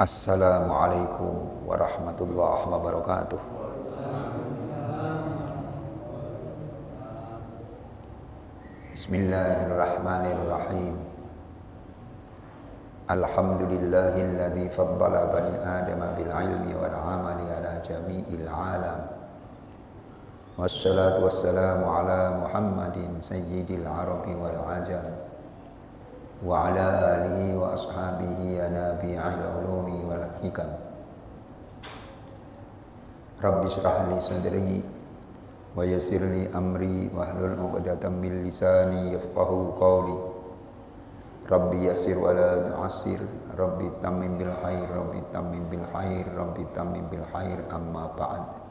Assalamualaikum warahmatullahi wabarakatuh. Bismillahirrahmanirrahim. Alhamdulillahilladzi faddala bani adama bil ilmi wal amali ala jami'il alam. Wassalatu wassalamu ala Muhammadin sayyidil arabi wal ajam wa ala alihi wa ashabihi nabi'il ulumi wal hikam. Rabbi shrah li sadri wa yassir li amri wahlul 'uqdatam min lisani yafqahu qawli. Rabbi yassir wa la tu'assir, Rabbi tammim bil khair, Rabbi tammim bil khair, Rabbi tammim bil khair, amma ba'd.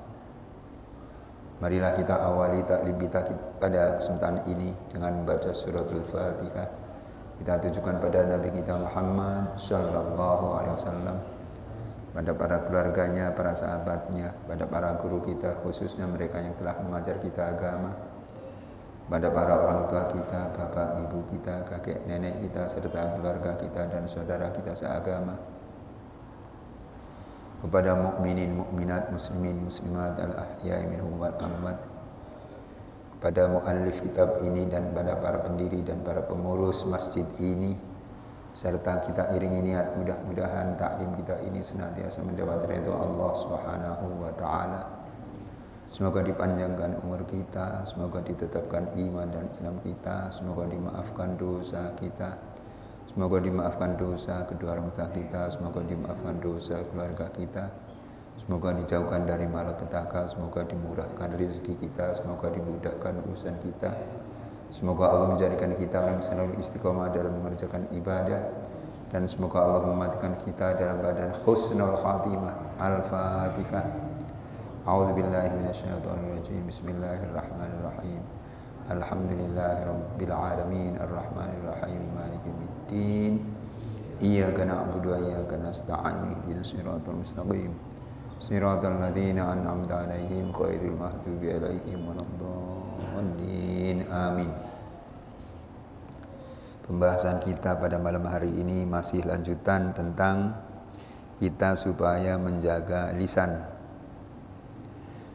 Marilah kita awali taklim kita pada kesempatan ini dengan membaca suratul Fatihah. Kita tujukan pada Nabi kita Muhammad sallallahu alaihi wasallam, pada para keluarganya, para sahabatnya, pada para guru kita, khususnya mereka yang telah mengajar kita agama, pada para orang tua kita, bapak, ibu kita, kakek, nenek kita, serta keluarga kita dan saudara kita seagama, kepada mukminin, mukminat, muslimin, muslimat, al-ahya'i minhum wal amwat, pada muallif kitab ini dan pada para pendiri dan para pengurus masjid ini, serta kita iringi niat mudah-mudahan taklim kita ini senantiasa mendapat ridha Allah Subhanahu wa taala. Semoga dipanjangkan umur kita, semoga ditetapkan iman dan Islam kita, semoga dimaafkan dosa kita, semoga dimaafkan dosa kedua orang tua kita, semoga dimaafkan dosa keluarga kita, semoga dijauhkan dari malapetaka, semoga dimurahkan rezeki kita, semoga dimudahkan urusan kita. Semoga Allah menjadikan kita orang yang selalu istiqomah dalam mengerjakan ibadah, dan semoga Allah mematikan kita dalam keadaan husnul khatimah. Al-Fatihah. A'udzubillahi minasyaitonirrajim. Bismillahirrahmanirrahim. Alhamdulillahirabbil alamin, arrahmanirrahim, maliki yaumiddin. Iyyaka na'budu wa iyyaka nasta'in. Ihdinas siratal mustaqim. Siratal ladzina an'amta 'alaihim ghairil maghdubi 'alaihim waladdallin. Amin. Pembahasan kita pada malam hari ini masih lanjutan tentang kita supaya menjaga lisan.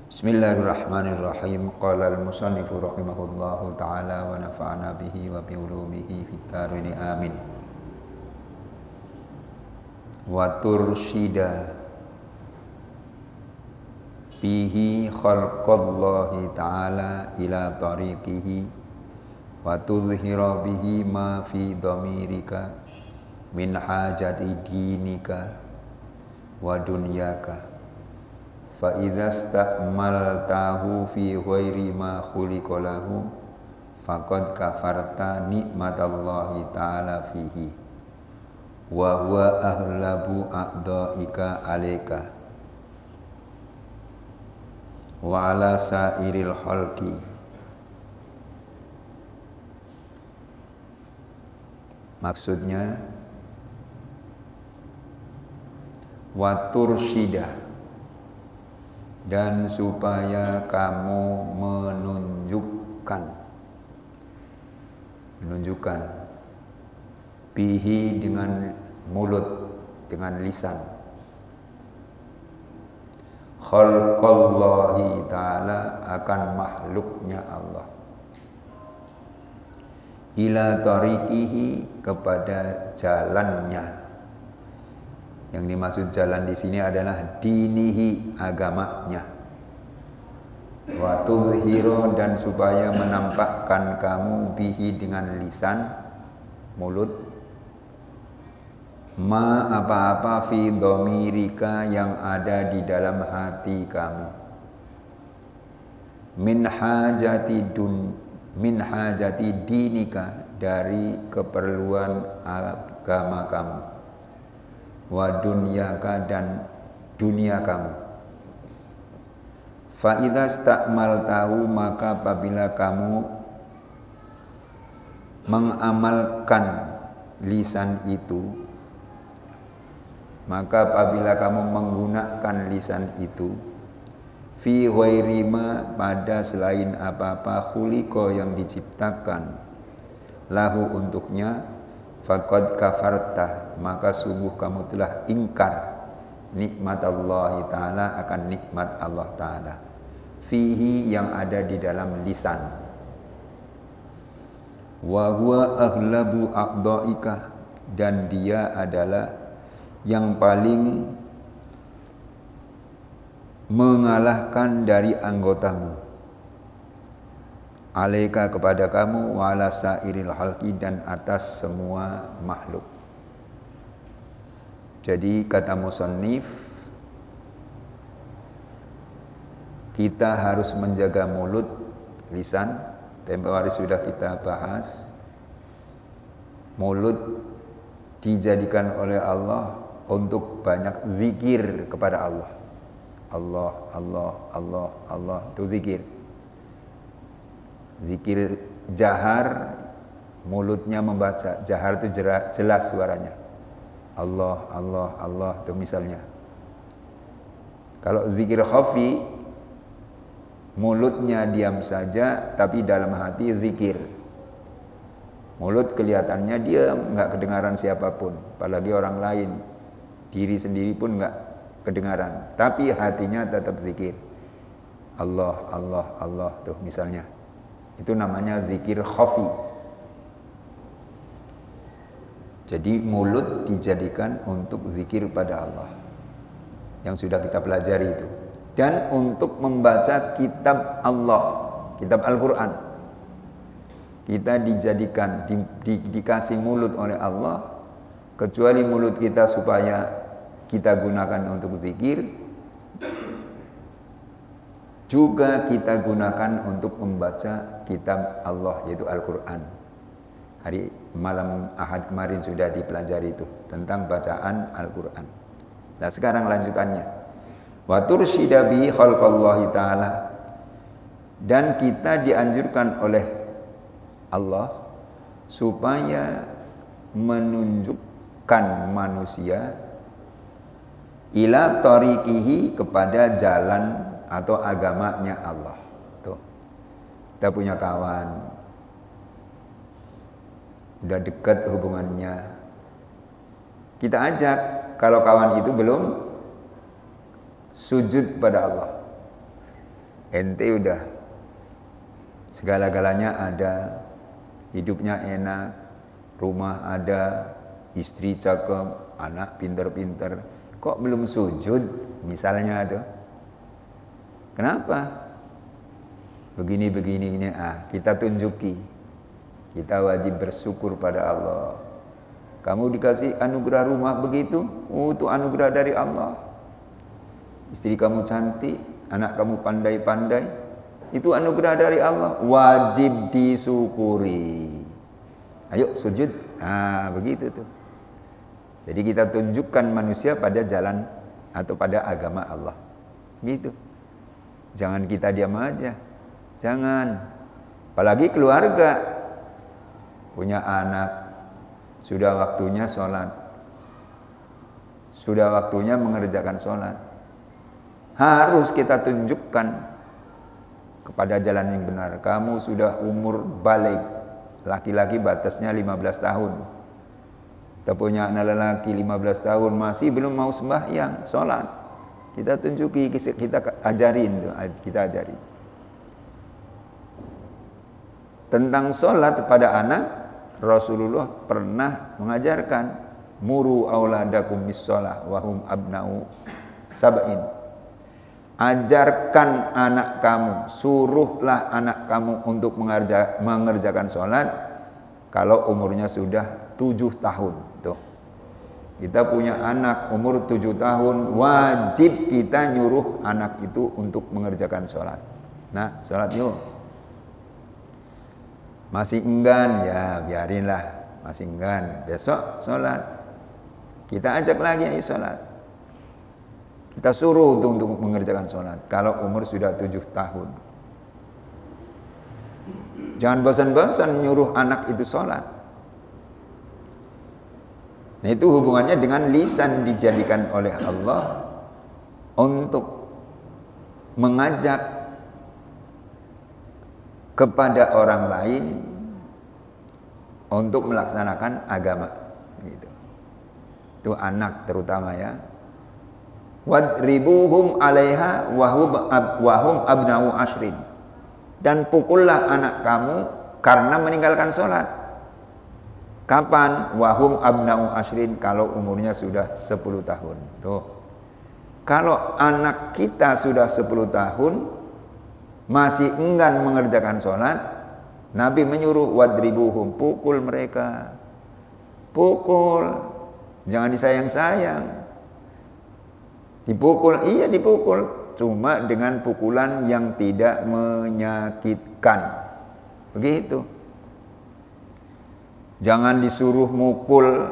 Bismillahirrahmanirrahim. Qala al-musannifu rahimahullahu ta'ala wa nafa'ana bihi wa bi ulumihi fid dharain. Amin. Wa tursyida bihi khalqallahi ta'ala ila tariqihi wa tuzhira bihi ma fi dhamirika min hajati dinika wa dunyaka, fa idza sta'maltahu fi ghairi ma khuliqa lahu faqad kafarta nikmatallahi ta'ala fihi wa huwa aghlabu a'dha'ika 'alaika wa ala sairil khalqi. Maksudnya wa tursyida, dan supaya kamu menunjukkan bihi dengan mulut, dengan lisan, khalqallahi ta'ala akan makhluknya Allah, ila tariqihi kepada jalannya. Yang dimaksud jalan di sini adalah dinihi, agamanya. Wa tuzhiru, dan supaya menampakkan kamu bihi dengan lisan, mulut, ma apa-apa fi dhamirika yang ada di dalam hati kamu, min hajati dinika, dari keperluan agama kamu, wa dunyaka, dan dunia kamu. Fa idza sta'maltahu, maka apabila kamu mengamalkan lisan itu, maka apabila kamu menggunakan lisan itu, fi ghairi ma, pada selain apa-apa, khuliqa yang diciptakan, lahu untuknya, faqad kafarta, maka sungguh kamu telah ingkar nikmat Allah Ta'ala, akan nikmat Allah Ta'ala, fihi, yang ada di dalam lisan, wa huwa aghlabu a'dha'ika, dan dia adalah yang paling mengalahkan dari anggotamu, alaika, kepada kamu, wa ala sairil halqi, dan atas semua makhluk. Jadi kata musannif, kita harus menjaga mulut, lisan. Tempo hari sudah kita bahas, mulut dijadikan oleh Allah untuk banyak zikir kepada Allah. Allah, Allah, Allah, Allah, itu zikir. Zikir jahar, mulutnya membaca. Jahar itu jelas suaranya. Allah, Allah, Allah, itu misalnya. Kalau zikir khafi, mulutnya diam saja, tapi dalam hati zikir. Mulut kelihatannya diam, nggak kedengaran siapapun, apalagi orang lain. Diri sendiri pun nggak kedengaran, tapi hatinya tetap zikir. Allah, Allah, Allah, tuh misalnya. Itu namanya zikir khafi. Jadi mulut dijadikan untuk zikir pada Allah, yang sudah kita pelajari itu. Dan untuk membaca kitab Allah, kitab Al-Quran, kita dijadikan, dikasih mulut oleh Allah, kecuali mulut kita supaya kita gunakan untuk zikir, juga kita gunakan untuk membaca kitab Allah, yaitu Al-Quran. Hari malam Ahad kemarin sudah dipelajari itu tentang bacaan Al-Quran. Nah sekarang lanjutannya, wa tursyida bi khalqallahi ta'ala, dan kita dianjurkan oleh Allah supaya menunjukkan manusia ila tariqihi, kepada jalan atau agamanya Allah. Tuh. Kita punya kawan, udah dekat hubungannya, kita ajak. Kalau kawan itu belum sujud pada Allah, ente udah segala-galanya ada, hidupnya enak, rumah ada, istri cakep, anak pinter-pinter, kok belum sujud misalnya tuh. Kenapa? Begini-begini ini, kita tunjuki. Kita wajib bersyukur pada Allah. Kamu dikasih anugerah rumah begitu, itu anugerah dari Allah. Istri kamu cantik, anak kamu pandai-pandai, itu anugerah dari Allah, wajib disyukuri. Ayo sujud. Begitu tuh. Jadi kita tunjukkan manusia pada jalan atau pada agama Allah. Gitu. Jangan kita diam aja. Jangan. Apalagi keluarga. Punya anak, sudah waktunya sholat, sudah waktunya mengerjakan sholat, harus kita tunjukkan kepada jalan yang benar. Kamu sudah umur balik, laki-laki batasnya 15 tahun. Kita punya anak lelaki 15 tahun masih belum mau sembahyang, sholat, kita tunjuki, kita ajarin, kita ajarin tentang sholat pada anak. Rasulullah pernah mengajarkan, muru auladakum bis-shalah wa hum abna'u sab'in. Ajarkan anak kamu, suruhlah anak kamu untuk mengerjakan sholat kalau umurnya sudah 7 tahun. Tuh. Kita punya anak umur 7 tahun, wajib kita nyuruh anak itu untuk mengerjakan sholat. Nah, sholat yuk. Masih enggan, ya biarinlah, masih enggan. Besok sholat, kita ajak lagi ayo sholat. Kita suruh untuk mengerjakan sholat kalau umur sudah 7 tahun. Jangan bosan-bosan nyuruh anak itu sholat. Nah itu hubungannya dengan lisan, dijadikan oleh Allah untuk mengajak kepada orang lain untuk melaksanakan agama gitu. Itu anak terutama ya. Wadribuhum 'alaiha wahum abna'u ashrin. Dan pukullah anak kamu karena meninggalkan sholat. Kapan? Wahum abna'u ashrin, kalau umurnya sudah 10 tahun. Tuh. Kalau anak kita sudah 10 tahun masih enggan mengerjakan sholat, Nabi menyuruh wadribuhum, pukul mereka. Pukul. Jangan disayang-sayang. Dipukul, iya dipukul. Cuma dengan pukulan yang tidak menyakitkan. Begitu. Jangan disuruh mukul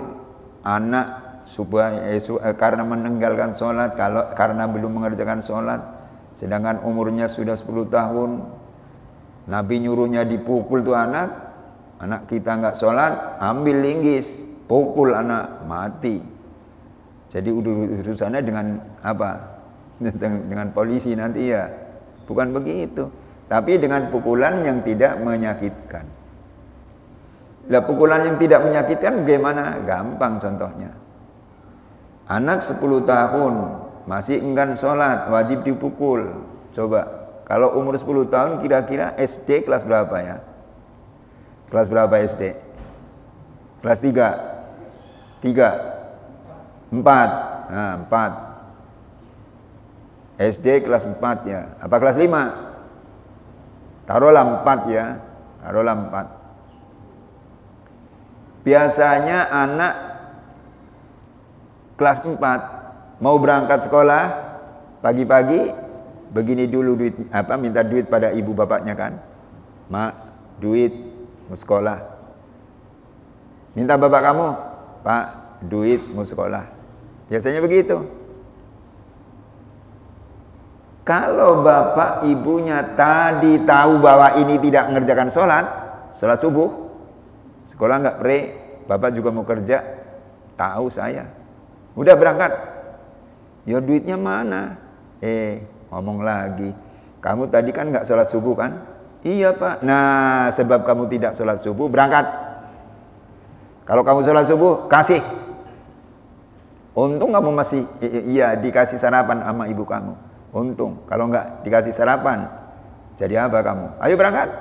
anak supaya karena meninggalkan sholat, karena belum mengerjakan sholat, sedangkan umurnya sudah 10 tahun. Nabi nyuruhnya dipukul tuh anak kita nggak sholat, ambil linggis, pukul anak, mati. Jadi urusannya dengan apa? Dengan polisi nanti ya. Bukan begitu. Tapi dengan pukulan yang tidak menyakitkan. Lah pukulan yang tidak menyakitkan bagaimana? Gampang contohnya. Anak 10 tahun masih enggan sholat, wajib dipukul. Coba, kalau umur 10 tahun kira-kira SD kelas berapa ya? Kelas berapa SD? Kelas 3? 4? Nah, 4. SD kelas 4 ya. Apa kelas 5? Taruhlah 4 ya. Taruhlah 4. Biasanya anak kelas 4 mau berangkat sekolah pagi-pagi begini dulu duit minta duit pada ibu bapaknya kan. Mak, duit mau sekolah. Minta bapak kamu, Pak, duit mau sekolah. Biasanya begitu. Kalau bapak ibunya tadi tahu bahwa ini tidak mengerjakan sholat subuh, sekolah nggak pre, bapak juga mau kerja, tahu saya, udah berangkat, ya duitnya mana? Ngomong lagi, kamu tadi kan nggak sholat subuh kan? Iya pak. Nah sebab kamu tidak sholat subuh, berangkat. Kalau kamu sholat subuh, kasih. Untung kamu masih iya dikasih sarapan sama ibu kamu. Untung, kalau enggak dikasih sarapan, jadi apa kamu? Ayo berangkat.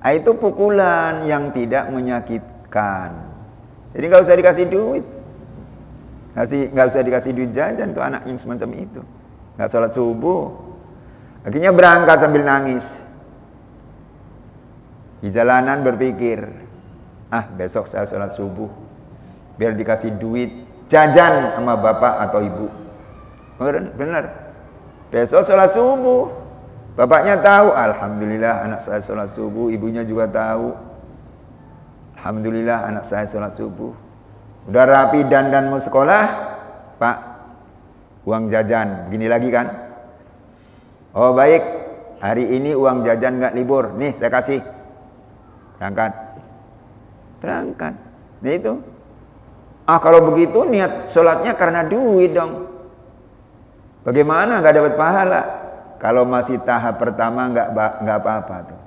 Itu pukulan yang tidak menyakitkan. Jadi enggak usah dikasih duit. Enggak usah dikasih duit jajan tuh anak yang semacam itu. Enggak sholat subuh. Akhirnya berangkat sambil nangis. Di jalanan berpikir, besok saya sholat subuh. Biar dikasih duit jajan sama bapak atau ibu. Benar. Besok sholat subuh, bapaknya tahu, alhamdulillah anak saya sholat subuh, ibunya juga tahu, alhamdulillah anak saya sholat subuh. Udah rapi dandan mau sekolah, Pak, uang jajan, begini lagi kan? Oh baik, hari ini uang jajan nggak libur, nih saya kasih, berangkat. Nah itu, kalau begitu niat sholatnya karena duit dong. Bagaimana nggak dapat pahala? Kalau masih tahap pertama nggak apa-apa tuh.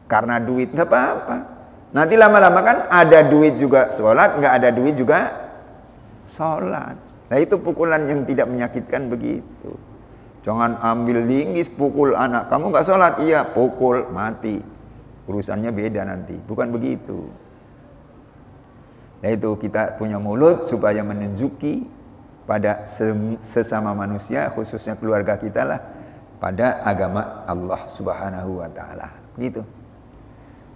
Karena duit nggak apa-apa. Nanti lama-lama kan ada duit juga sholat, nggak ada duit juga sholat. Nah itu pukulan yang tidak menyakitkan begitu. Jangan ambil linggis pukul anak. Kamu nggak sholat, iya pukul mati. Urusannya beda nanti. Bukan begitu. Nah itu kita punya mulut supaya menunjuki pada sesama manusia, khususnya keluarga kita lah, pada agama Allah Subhanahu wa ta'ala. Gitu.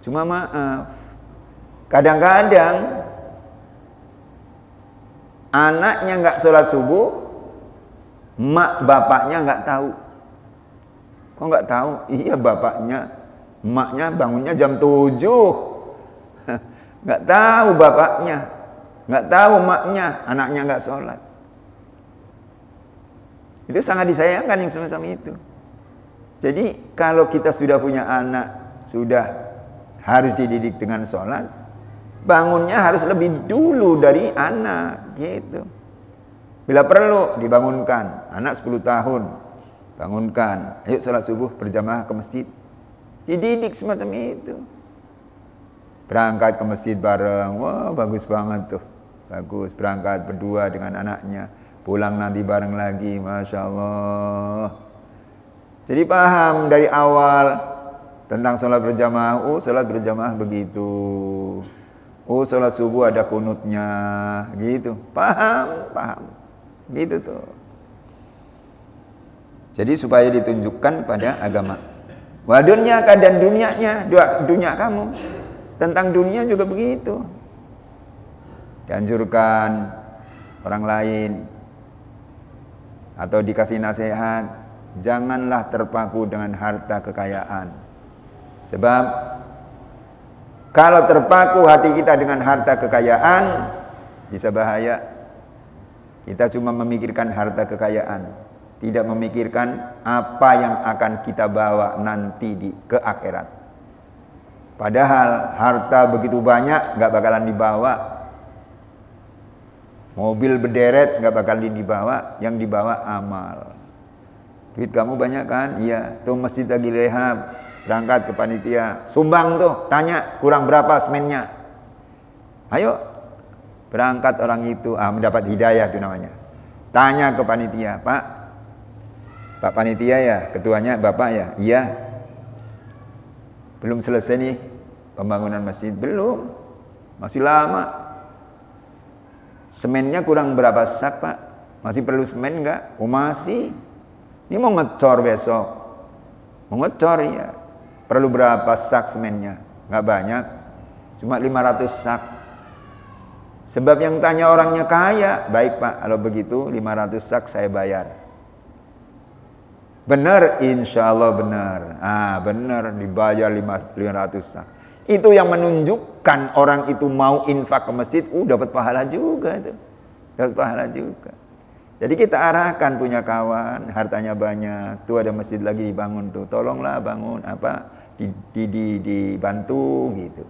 Cuma maaf, kadang-kadang anaknya nggak sholat subuh, mak bapaknya nggak tahu. Kok nggak tahu? Iya bapaknya, maknya bangunnya jam 7. Nggak tahu bapaknya, nggak tahu maknya, anaknya nggak sholat. Itu sangat disayangkan yang semacam itu. Jadi kalau kita sudah punya anak, sudah harus dididik dengan sholat, bangunnya harus lebih dulu dari anak gitu. Bila perlu dibangunkan, anak 10 tahun bangunkan, ayo sholat subuh berjamaah ke masjid, dididik semacam itu. berangkat ke masjid bareng, wah bagus banget tuh, bagus, berangkat berdua dengan anaknya, pulang nanti bareng lagi, Masya Allah. Jadi paham dari awal tentang sholat berjamaah, oh sholat berjamaah begitu, oh sholat subuh ada kunutnya, gitu, paham, gitu tuh. Jadi supaya ditunjukkan pada agama. Wa dunyaka dan dunianya, dunia kamu. Tentang dunia juga begitu. Dianjurkan orang lain atau dikasih nasihat, janganlah terpaku dengan harta kekayaan. Sebab kalau terpaku hati kita dengan harta kekayaan, bisa bahaya. Kita cuma memikirkan harta kekayaan, tidak memikirkan apa yang akan kita bawa nanti ke akhirat. Padahal harta begitu banyak gak bakalan dibawa. Mobil berderet gak bakalan dibawa, yang dibawa amal. Duit kamu banyak kan? Iya, tuh masjid lagi rehab, berangkat ke panitia, sumbang tuh, tanya kurang berapa semennya. Ayo, berangkat orang itu, mendapat hidayah itu namanya. Tanya ke panitia, Pak panitia ya, ketuanya Bapak ya? Iya. Belum selesai nih pembangunan masjid, belum, masih lama. Semennya kurang berapa sak Pak? Masih perlu semen enggak? Oh masih. Ini mau ngecor besok, mau ngecor ya. Perlu berapa sak semennya? Enggak banyak, cuma 500 sak. Sebab yang tanya orangnya kaya. Baik Pak, kalau begitu 500 sak saya bayar. Benar, insya Allah benar. Benar, dibayar 500 sak. Itu yang menunjukkan orang itu mau infak ke masjid, dapat pahala juga itu. Dapat pahala juga. Jadi kita arahkan, punya kawan, hartanya banyak, tuh ada masjid lagi dibangun tuh, tolonglah bangun dibantu gitu.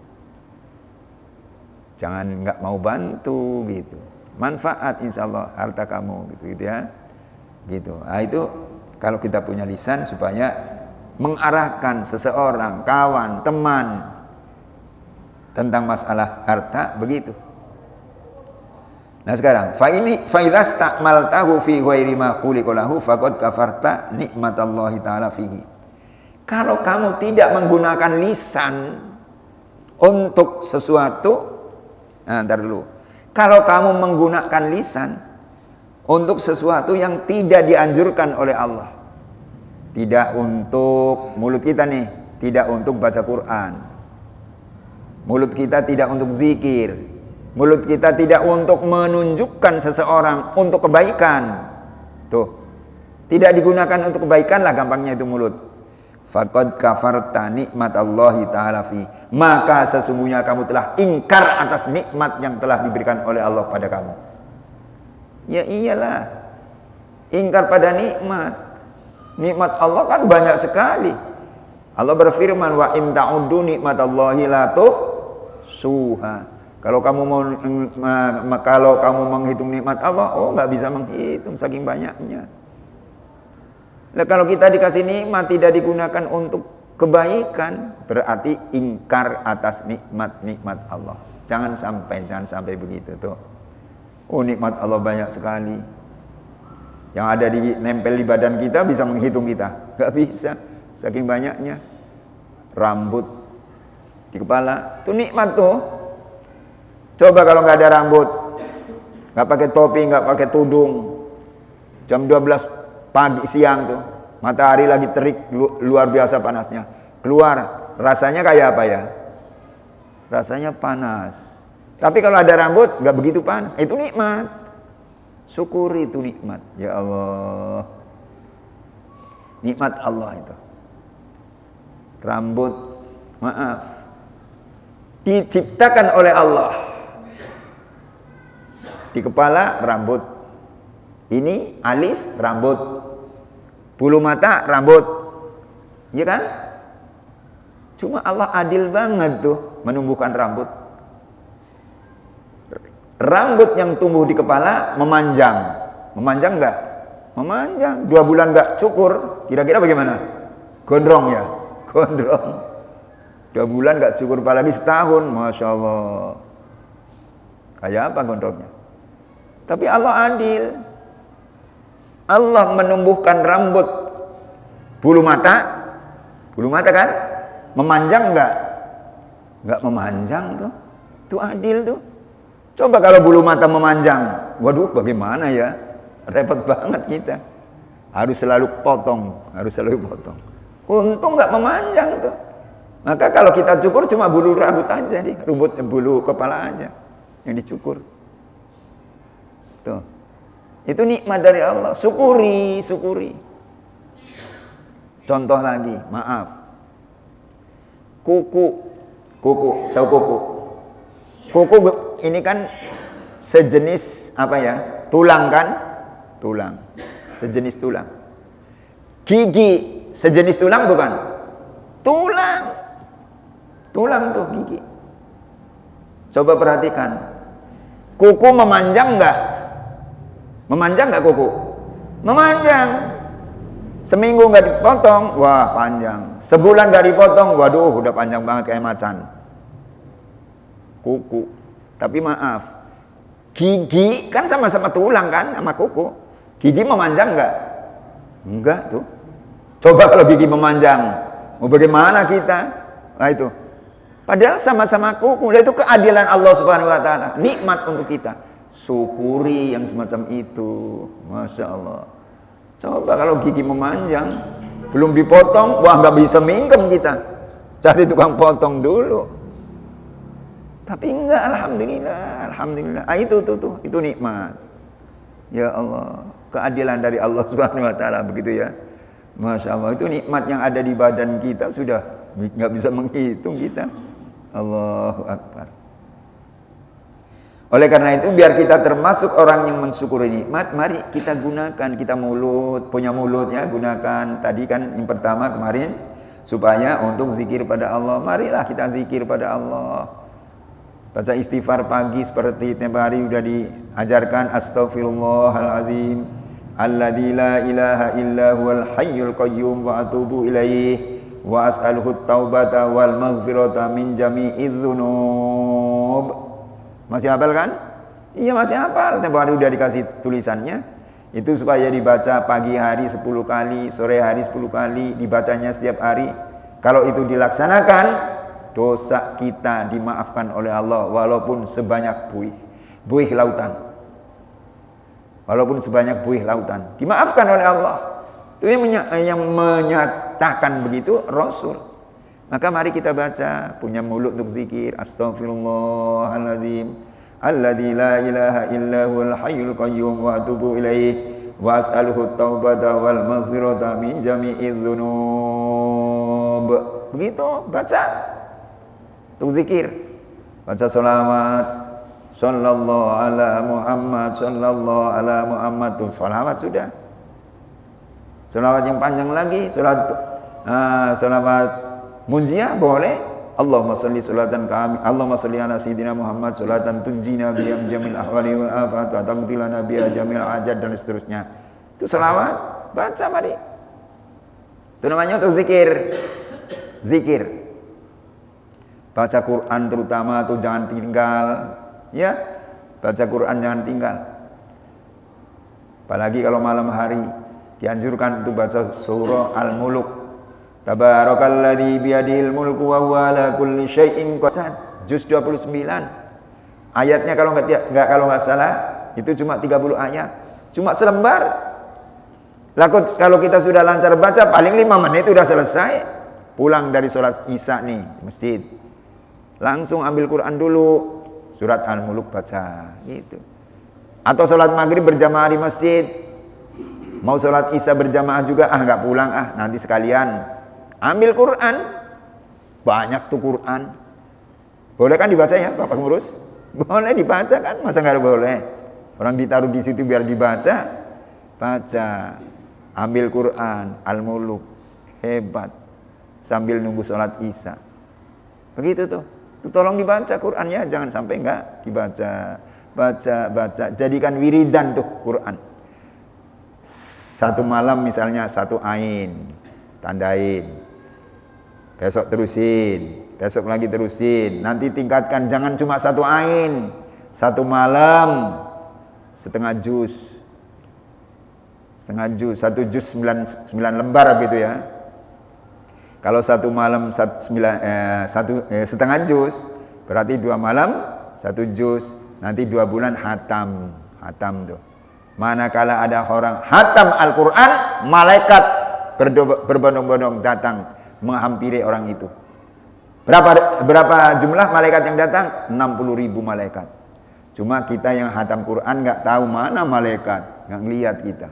Jangan nggak mau bantu gitu. Manfaat insya Allah harta kamu gitu ya. Gitu. Itu kalau kita punya lisan supaya mengarahkan seseorang, kawan, teman tentang masalah harta begitu. Nah sekarang, fa idza sta'maltahu fi ghairi ma khuliqa lahu faqad kafarta nikmatallahi taala fihi. Kalau kamu tidak menggunakan lisan untuk sesuatu, ntar dulu. Kalau kamu menggunakan lisan untuk sesuatu yang tidak dianjurkan oleh Allah, tidak untuk mulut kita nih, tidak untuk baca Quran, mulut kita tidak untuk zikir, mulut kita tidak untuk menunjukkan seseorang untuk kebaikan, tuh tidak digunakan untuk kebaikan lah gampangnya itu mulut. Faqad kafarta nikmatallahi ta'ala fi, maka sesungguhnya kamu telah ingkar atas nikmat yang telah diberikan oleh Allah pada kamu. Ya iyalah, ingkar pada nikmat. Nikmat Allah kan banyak sekali. Allah berfirman, wa in ta'uddu nikmatallahi la tuhsuha. Kalau kamu menghitung nikmat Allah, nggak bisa menghitung saking banyaknya. Nah, kalau kita dikasih nikmat tidak digunakan untuk kebaikan, berarti ingkar atas nikmat-nikmat Allah. Jangan sampai begitu tuh. Nikmat Allah banyak sekali. Yang ada nempel di badan kita bisa menghitung kita. Gak bisa, saking banyaknya. Rambut di kepala, itu nikmat tuh. Coba kalau gak ada rambut, gak pakai topi, gak pakai tudung, jam 12 pagi siang tuh, matahari lagi terik, luar biasa panasnya. Keluar, rasanya kayak apa ya? Rasanya panas. Tapi kalau ada rambut gak begitu panas, itu nikmat. Syukuri itu nikmat. Ya Allah, nikmat Allah itu. Rambut, maaf, diciptakan oleh Allah. Di kepala rambut, ini alis rambut, bulu mata rambut, iya kan? Cuma Allah adil banget tuh menumbuhkan rambut. Rambut yang tumbuh di kepala memanjang enggak? Memanjang. 2 bulan enggak cukur, kira-kira bagaimana? Gondrong ya? Gondrong. 2 bulan nggak cukur, apalagi setahun, Masya Allah. Kayak apa gondrongnya? Tapi Allah adil. Allah menumbuhkan rambut bulu mata kan? Memanjang enggak? Enggak memanjang tuh. Itu adil tuh. Coba kalau bulu mata memanjang. Waduh, bagaimana ya? Repot banget kita. Harus selalu potong. Untung enggak memanjang tuh. Maka kalau kita cukur cuma bulu rambut aja nih. Bulu kepala aja yang dicukur. Tuh. Itu nikmat dari Allah. Syukuri. Contoh lagi, maaf. Kuku, tahu kuku? Kuku ini kan sejenis apa ya? Tulang kan? Tulang. Sejenis tulang. Gigi sejenis tulang bukan? Tulang. Tulang tuh gigi. Coba perhatikan. Kuku memanjang enggak? Memanjang nggak kuku? Memanjang. Seminggu nggak dipotong, wah panjang. Sebulan nggak dipotong, waduh udah panjang banget kayak macan. Kuku. Tapi maaf, gigi kan sama-sama tulang kan sama kuku. Gigi memanjang nggak? Enggak tuh. Coba kalau gigi memanjang, mau bagaimana kita? Nah itu. Padahal sama-sama kuku. Itu keadilan Allah Subhanahu Wa Taala. Nikmat untuk kita. Syukuri yang semacam itu. Masya Allah. Coba kalau gigi memanjang, belum dipotong, wah nggak bisa mingkem kita. Cari tukang potong dulu. Tapi enggak, alhamdulillah. Itu nikmat. Ya Allah, keadilan dari Allah Subhanahu Wa Taala begitu ya. Masya Allah, itu nikmat yang ada di badan kita sudah nggak bisa menghitung kita. Allahu Akbar. Oleh karena itu biar kita termasuk orang yang mensyukuri nikmat, mari kita gunakan, kita punya mulut ya, gunakan. Tadi kan yang pertama kemarin supaya untuk zikir pada Allah. Marilah kita zikir pada Allah. Baca istighfar pagi seperti tiap hari sudah diajarkan, astaghfirullahalazim alladzi la ilaha illa huwal hayyul qayyum wa atubu ilaih wa as'aluhu taubata wal maghfirata min jami'iz dzunub. Masih hafal kan? Iya masih hafal. Tiap hari udah dikasih tulisannya. Itu supaya dibaca pagi hari 10 kali, sore hari 10 kali, dibacanya setiap hari. Kalau itu dilaksanakan, dosa kita dimaafkan oleh Allah walaupun sebanyak buih lautan. Walaupun sebanyak buih lautan, dimaafkan oleh Allah. Itu yang menyatakan begitu Rasul. Maka mari kita baca, punya mulut untuk zikir. Astaghfirullahaladzim alladzi la ilaha illa huwal hayyul qayyum wa atubu ilaih wa as'aluhu taubata wal maghfirata min jami'iz dzunub. Begitu baca untuk zikir. Baca sholawat, sallallahu ala Muhammad, sallallahu ala Muhammad. Tuh sholawat sudah. Sholawat yang panjang lagi, sholawat munjiah boleh. Allahumma sholli sholatan kami, Allahumma sholli ala sayyidina Muhammad sholatan tunjina biyam jamil ahwali wal afat wa taqtilana biya jamil ajad dan seterusnya. Itu selawat, baca mari. Itu namanya untuk zikir. Baca Quran terutama tuh jangan tinggal, ya. Baca Quran jangan tinggal. Apalagi kalau malam hari dianjurkan untuk baca surah Al-Mulk. Tabarakalladzi biyadihil mulku wa huwa ala kulli syai'in qadir. Juz 29. Ayatnya kalau enggak salah itu cuma 30 ayat. Cuma selembar. Kalau kita sudah lancar baca paling 5 menit sudah selesai. Pulang dari sholat Isya nih masjid. Langsung ambil Quran dulu, surat Al-Mulk baca gitu. Atau sholat maghrib berjamaah di masjid. Mau sholat Isya berjamaah juga, enggak pulang nanti sekalian. Ambil Quran, banyak tuh Quran. Boleh kan dibaca ya, Bapak Pengurus? Boleh dibaca kan, masa nggak boleh? Orang ditaruh di situ biar dibaca, baca. Ambil Quran, Al-Mulk, hebat. Sambil nunggu sholat Isya. Begitu tuh. Tuh tolong dibaca Qurannya, jangan sampai nggak dibaca. Baca. Jadikan wiridan tuh Quran. Satu malam misalnya 1 ain, tandain. Besok terusin, Besok lagi terusin. Nanti tingkatkan, jangan cuma satu ain. Satu malam setengah juz. Satu juz 9 lembar gitu ya. Kalau satu malam setengah juz, berarti 2 malam 1 juz. Nanti 2 bulan hatam tuh. Manakala ada orang hatam Al-Quran, malaikat berbondong-bondong datang menghampiri orang itu. Berapa jumlah malaikat yang datang? 60.000 malaikat. Cuma kita yang hatam Quran nggak tahu mana malaikat, nggak ngelihat kita.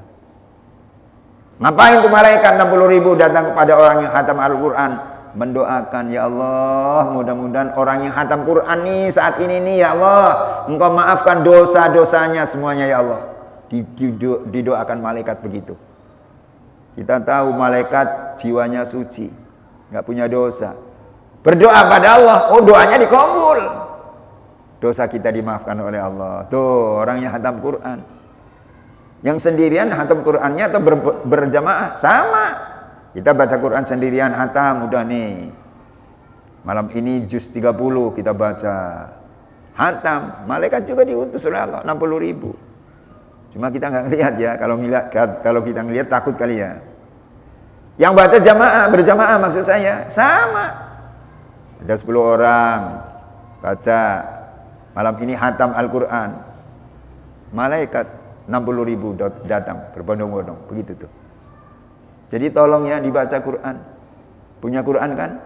Ngapain tuh malaikat 60.000 datang kepada orang yang hatam Al-Quran? Mendoakan, ya Allah, mudah-mudahan orang yang hatam Quran nih saat ini nih, ya Allah, Engkau maafkan dosa-dosanya semuanya, ya Allah. Didoakan malaikat begitu. Kita tahu malaikat jiwanya suci, nggak punya dosa. Berdoa pada Allah, oh doanya dikabul. Dosa kita dimaafkan oleh Allah. Tuh orang yang hatam Quran. Yang sendirian hatam Qurannya atau berjamaah sama. Kita baca Quran sendirian hatam, udah nih. Malam ini juz 30 kita baca. Hatam, malaikat juga diutus oleh Allah 60.000. Cuma kita nggak ngelihat ya. Kalau kita ngelihat takut kali ya. Yang baca berjamaah maksud saya sama. Ada 10 orang baca malam ini hatam Al-Quran. Malaikat 60.000 datang berbondong-bondong, begitu tuh. Jadi tolong ya dibaca Quran. Punya Quran kan?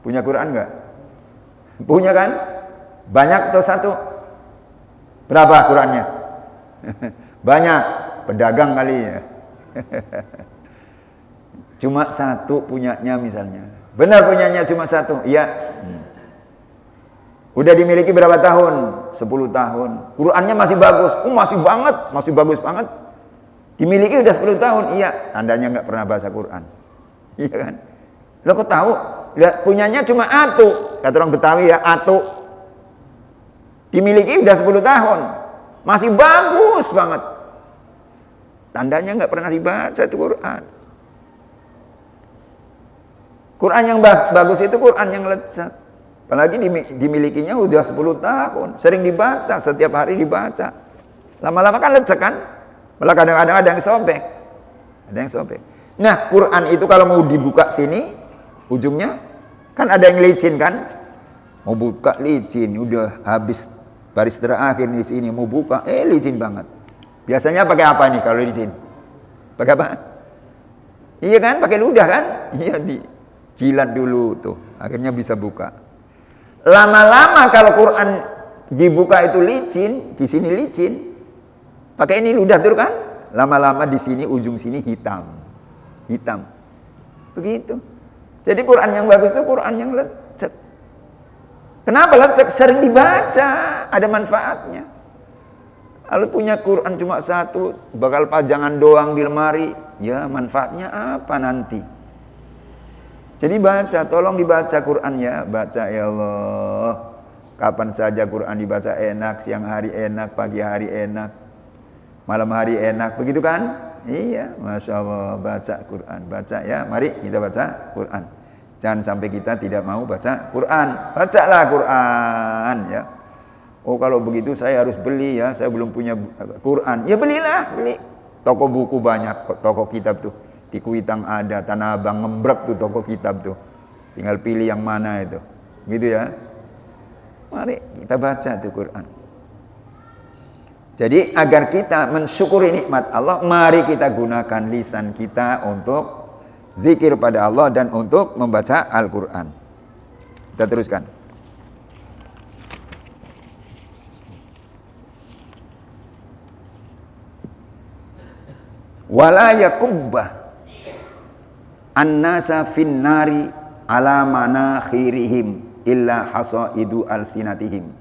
Punya Quran enggak? Punya kan? Banyak atau satu? Berapa Qurannya? Banyak, pedagang kali ya. Cuma satu punyanya misalnya. Benar punyanya cuma satu, iya. Udah dimiliki berapa tahun? 10 tahun. Qurannya masih bagus. Masih bagus banget. Dimiliki udah 10 tahun, iya. Tandanya nggak pernah baca Quran. Iya kan? Lo kok tahu? Lihat punyanya cuma atu. Kata orang Betawi ya, atu. Dimiliki udah 10 tahun. Masih bagus banget. Tandanya nggak pernah dibaca itu Quran. Quran yang bagus itu Quran yang lezat. Apalagi dimilikinya udah 10 tahun. Sering dibaca, setiap hari dibaca. Lama-lama kan lezat kan? Malah kadang-kadang ada yang sobek. Nah, Quran itu kalau mau dibuka sini, ujungnya kan ada yang licin kan? Mau buka licin, udah habis baris terakhir di sini mau buka, licin banget. Biasanya pakai apa nih kalau licin? Pakai apa? Iya kan, pakai ludah kan? Iya, jilat dulu tuh, akhirnya bisa buka. Lama-lama kalau Quran dibuka itu licin, di sini licin. Pakai ini ludah tuh kan? Lama-lama di sini ujung sini hitam. Begitu. Jadi Quran yang bagus itu Quran yang lecek. Kenapa lecek? Sering dibaca, ada manfaatnya. Kalau punya Quran cuma satu, bakal pajangan doang di lemari, ya manfaatnya apa nanti? Jadi baca, tolong dibaca Quran ya, baca ya Allah. Kapan saja Quran dibaca enak, siang hari enak, pagi hari enak, malam hari enak, begitu kan? Iya, Masya Allah, baca Quran, baca ya, mari kita baca Quran. Jangan sampai kita tidak mau baca Quran, bacalah Quran ya. Oh kalau begitu saya harus beli ya, saya belum punya Quran, ya beli. Toko buku banyak, toko kitab tuh. Di Kuitang ada, Tanah Abang ngembrek tuh toko kitab tuh. Tinggal pilih yang mana itu. Gitu ya. Mari kita baca tuh Quran. Jadi agar kita mensyukuri nikmat Allah, mari kita gunakan lisan kita untuk zikir pada Allah dan untuk membaca Al-Quran. Kita teruskan. Wala yakubbah an-nasa finnari ala manakhirihim illa hasaidu alsinatihim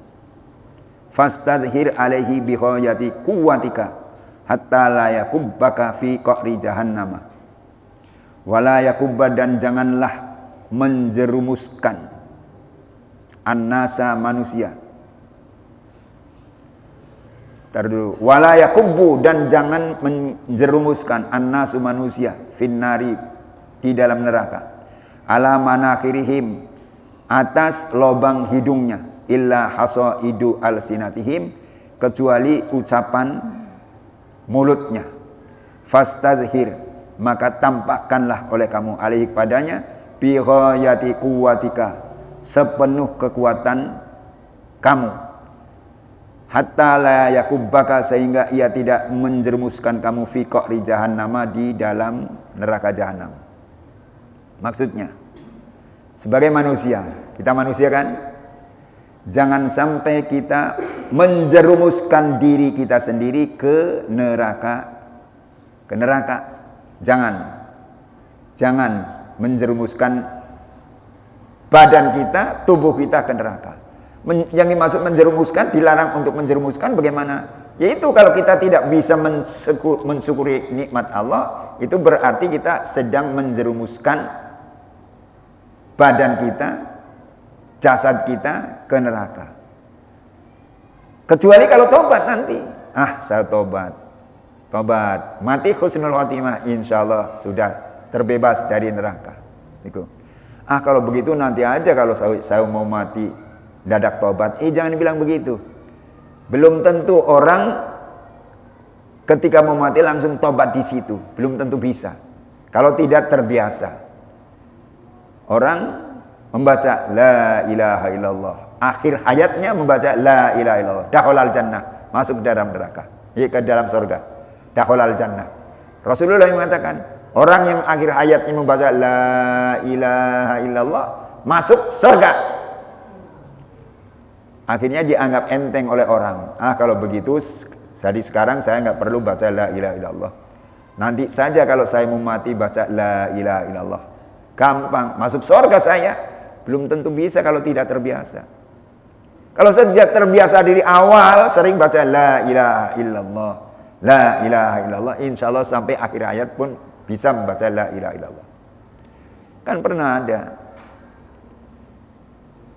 fastadhir alaihi bihayati quwwatika hatta la yakubbaka fi qa'ri jahannama wala yakubba, dan janganlah menjerumuskan an-nasa manusia. Tar dulu, wala yakubbu, dan jangan menjerumuskan an-nasu manusia finnari di dalam neraka ala manakhirihim atas lobang hidungnya, illa hasaidu alsinatihim, kecuali ucapan mulutnya. Fastadhir, maka tampakkanlah oleh kamu alaihi padanya bi ghayati quwwatika, sepenuh kekuatan kamu, hatta la yakubbaka, sehingga ia tidak menjerumuskan kamu fi qa'ri jahannama, di dalam neraka jahanam. Maksudnya, sebagai manusia, kita manusia kan, jangan sampai kita menjerumuskan diri kita sendiri ke neraka. Jangan menjerumuskan badan kita, tubuh kita ke neraka. Yang dimaksud menjerumuskan, dilarang untuk menjerumuskan bagaimana? Yaitu kalau kita tidak bisa mensyukuri nikmat Allah, itu berarti kita sedang menjerumuskan badan kita, jasad kita ke neraka. Kecuali kalau tobat nanti. Saya tobat, mati husnul khotimah, insyaallah sudah terbebas dari neraka. Itu. Kalau begitu nanti aja kalau saya mau mati dadak tobat. Jangan bilang begitu. Belum tentu orang ketika mau mati langsung tobat di situ. Belum tentu bisa. Kalau tidak terbiasa. Orang membaca la ilaha illallah, akhir hayatnya membaca la ilaha illallah, dakhalal jannah, masuk ke dalam neraka, ke dalam surga. Dakhalal jannah. Rasulullah yang mengatakan, orang yang akhir hayatnya membaca la ilaha illallah masuk surga. Akhirnya dianggap enteng oleh orang. Kalau begitu, jadi sekarang saya nggak perlu baca la ilaha illallah. Nanti saja kalau saya mau mati baca la ilaha illallah. Gampang, masuk surga saya. Belum tentu bisa kalau tidak terbiasa. Kalau sejak terbiasa dari awal sering baca la ilaha illallah, la ilaha illallah, insya Allah sampai akhir hayat pun bisa membaca la ilaha illallah. Kan pernah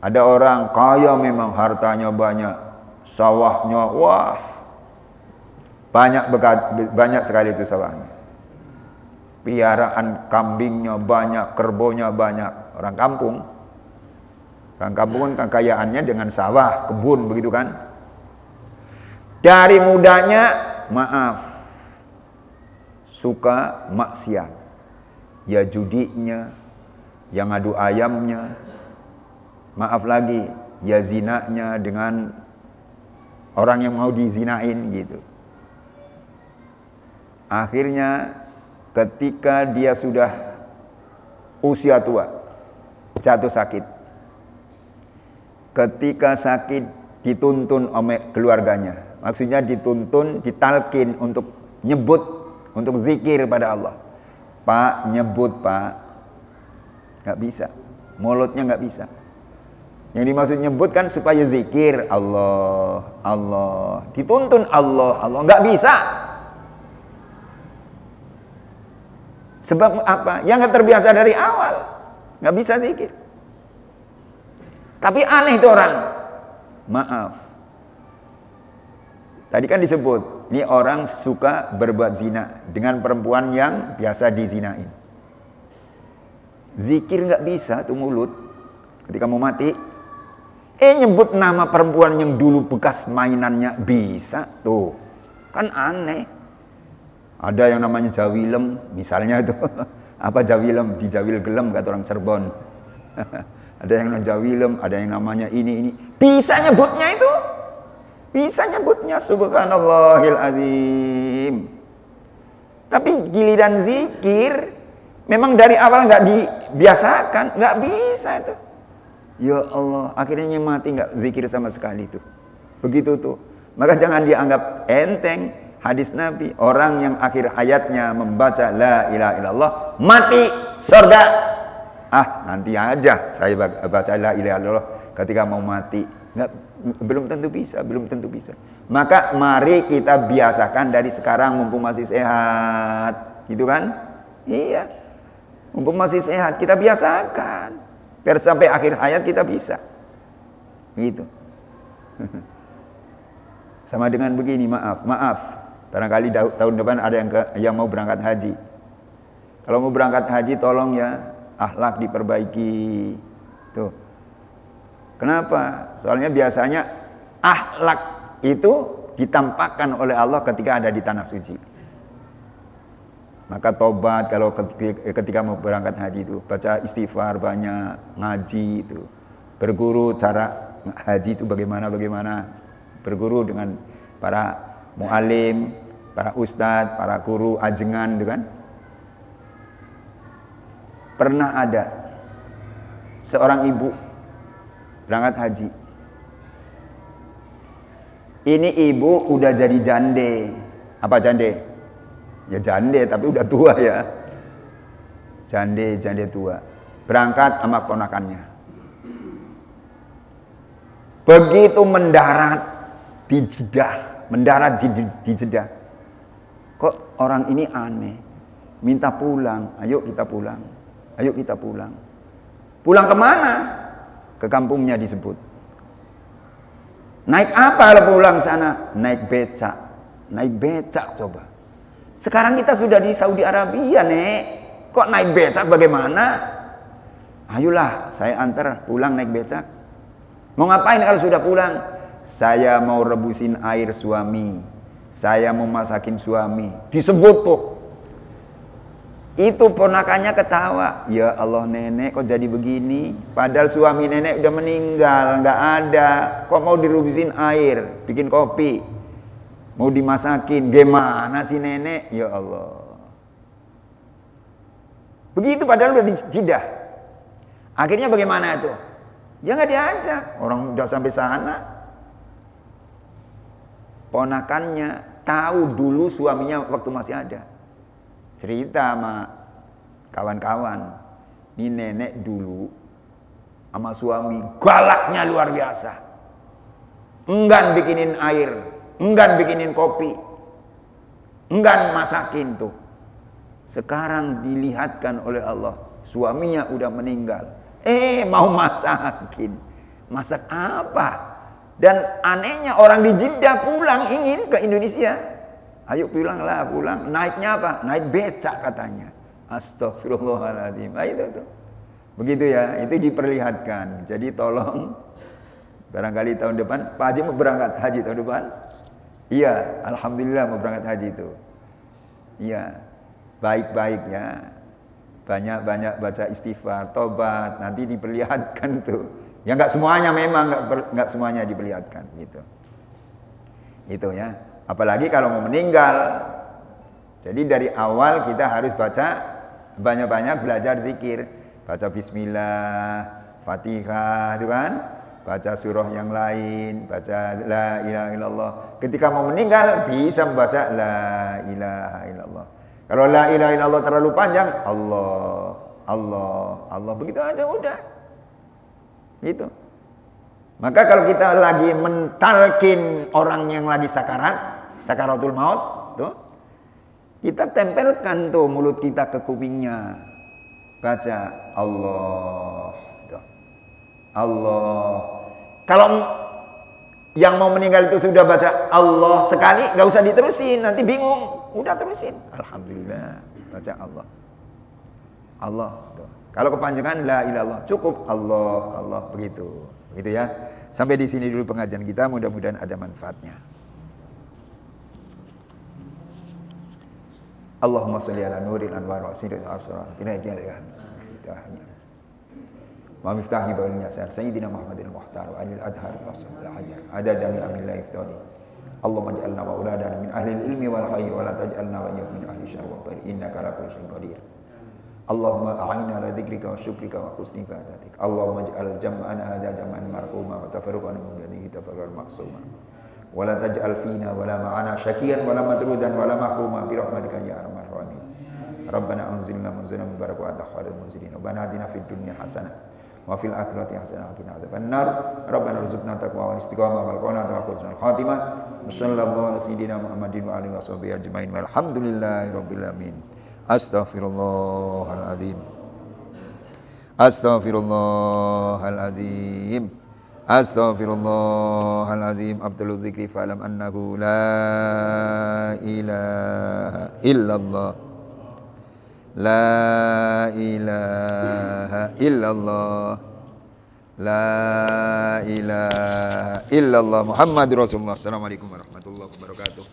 ada orang kaya memang, hartanya banyak, sawahnya wah banyak sekali itu sawahnya, piaraan kambingnya banyak, kerbonya banyak. Orang kampung kan kekayaannya dengan sawah, kebun, begitu kan. Dari mudanya suka maksiat, ya judinya, yang ngadu ayamnya, ya zinanya dengan orang yang mau dizinain gitu. Akhirnya ketika dia sudah usia tua, jatuh sakit. Ketika sakit dituntun oleh keluarganya, maksudnya dituntun, ditalkin untuk nyebut, untuk zikir pada Allah. Pak, nyebut Pak, nggak bisa, mulutnya nggak bisa. Yang dimaksud nyebut kan supaya zikir Allah, Allah, dituntun Allah, Allah, nggak bisa. Sebab apa? Yang nggak terbiasa dari awal, nggak bisa zikir. Tapi aneh itu orang. Tadi kan disebut, ini orang suka berbuat zina dengan perempuan yang biasa dizinain. Zikir nggak bisa tuh mulut ketika mau mati. Nyebut nama perempuan yang dulu bekas mainannya bisa tuh. Kan aneh. Ada yang namanya jawilem, misalnya itu. Apa jawilem? Dijawil gelem kata orang Cirebon. Ada yang namanya jawilem, ada yang namanya ini. Bisa nyebutnya itu. Bisa nyebutnya, subhanallahil azim. Tapi giliran zikir memang dari awal nggak dibiasakan, nggak bisa itu. Ya Allah, akhirnya mati nggak zikir sama sekali itu. Begitu tuh. Maka jangan dianggap enteng hadis Nabi, orang yang akhir hayatnya membaca la ilaha illallah mati surga. Nanti aja saya baca la ilaha illallah ketika mau mati. Belum tentu bisa. Maka mari kita biasakan dari sekarang mumpung masih sehat, gitu kan? Iya, mumpung masih sehat kita biasakan, biar sampai akhir hayat kita bisa, gitu. Sama dengan begini, maaf, barangkali tahun depan ada yang mau berangkat haji. Kalau mau berangkat haji tolong ya, akhlak diperbaiki. Tuh. Kenapa? Soalnya biasanya akhlak itu ditampakkan oleh Allah ketika ada di tanah suci. Maka tobat kalau ketika mau berangkat haji itu, baca istighfar banyak, ngaji itu, berguru cara haji itu bagaimana, berguru dengan para mu'alim, para ustadz, para guru ajengan itu kan. Pernah ada seorang ibu berangkat haji. Ini ibu udah jadi jande. Apa jande? Ya jande tapi udah tua ya. Jande tua. Berangkat sama ponakannya. Begitu mendarat di Jeddah, di Jeddah. Kok orang ini aneh? Minta pulang. Ayo kita pulang. Pulang kemana? Ke kampungnya disebut. Naik apa kalau pulang sana? Naik becak coba. Sekarang kita sudah di Saudi Arabia, Nek. Kok naik becak bagaimana? Ayolah, saya antar pulang naik becak. Mau ngapain kalau sudah pulang? Saya mau rebusin air suami. Saya mau masakin suami. Disebut tuh. Itu ponakannya ketawa. Ya Allah, nenek kok jadi begini? Padahal suami nenek udah meninggal, nggak ada. Kok mau direbusin air, bikin kopi, mau dimasakin? Gimana sih nenek? Ya Allah. Begitu padahal udah di Jeddah. Akhirnya bagaimana itu? Ya nggak diajak. Orang udah sampai sana. Ponakannya tahu dulu suaminya waktu masih ada. Cerita sama kawan-kawan, ini nenek dulu sama suami galaknya luar biasa, enggan bikinin air, enggan bikinin kopi, enggan masakin tuh. Sekarang dilihatkan oleh Allah, suaminya udah meninggal, mau masakin. Masak apa? Dan anehnya orang di Jeddah pulang ingin ke Indonesia. Ayo pulang. Naiknya apa? Naik becak katanya. Astagfirullahaladzim. Itu tuh. Begitu ya, itu diperlihatkan. Jadi tolong, barangkali tahun depan, Pak Haji mau berangkat haji tahun depan? Iya, alhamdulillah mau berangkat haji itu. Iya, baik-baik ya. Banyak-banyak baca istighfar, tobat, nanti diperlihatkan tuh. Ya nggak semuanya memang, nggak semuanya diperlihatkan gitu. Itu ya. Apalagi kalau mau meninggal. Jadi dari awal kita harus baca banyak-banyak, belajar zikir, baca bismillah, Fatihah itu kan, baca surah yang lain, baca la ilaha illallah. Ketika mau meninggal bisa membaca la ilaha illallah. Kalau la ilaha illallah terlalu panjang, Allah begitu aja udah. Gitu. Maka kalau kita lagi mentalkin orang yang lagi sakaratul maut, tuh, kita tempelkan tuh mulut kita ke kupingnya, baca Allah, tuh. Allah. Kalau yang mau meninggal itu sudah baca Allah sekali, nggak usah diterusin, nanti bingung. Udah terusin, alhamdulillah, baca Allah, tuh. Kalau kepanjangan la ilallah cukup Allah, begitu ya. Sampai di sini dulu pengajian kita, mudah-mudahan ada manfaatnya. Allahumma sholli ala nuril anwar wa sirril asrar tinajaliha fitahnya wa miftahi baul yasar sayyidina Muhammadil muhtar wa alil adhar wa sallallahu alaihi adada min amillahi iftani. Allahumma ij'alna wa auladana min ahli ilmi wal khair wa la taj'alna wa min ahli syarr wa tar innaka ala kulli syai'in qadir. Allahumma a'inna ala dzikrika wa syukrika wa husni ibadatik. Allahumma ij'al jam'ana hadha jam'an marhuma wa tafarruqana min ba'dihi tafarruqan ma'suma. Wa la taj'al fina wa la ma'ana syakiyan wa la madrudan wa la mahruma bi rahmatika ya arhamar rahimin. Rabbana anzilna munzalan mubarakan wa anta khairul munzilin. Rabbana atina fid dunya hasanah wa fil akhirati hasanah wa qina adzabannar. Rabbana rzuqna taqwa wal istiqamah wal qanaata wa husnul khatimah. Sallallahu ala sayyidina Muhammadin wa alihi washabihi ajmain. Walhamdulillahi rabbil alamin. Astaghfirullahaladzim. Abdul dzikri fa'lam annahu la ilaha illallah. La ilaha illallah. La ilaha illallah Muhammadur Rasulullah. Assalamualaikum warahmatullahi wabarakatuh.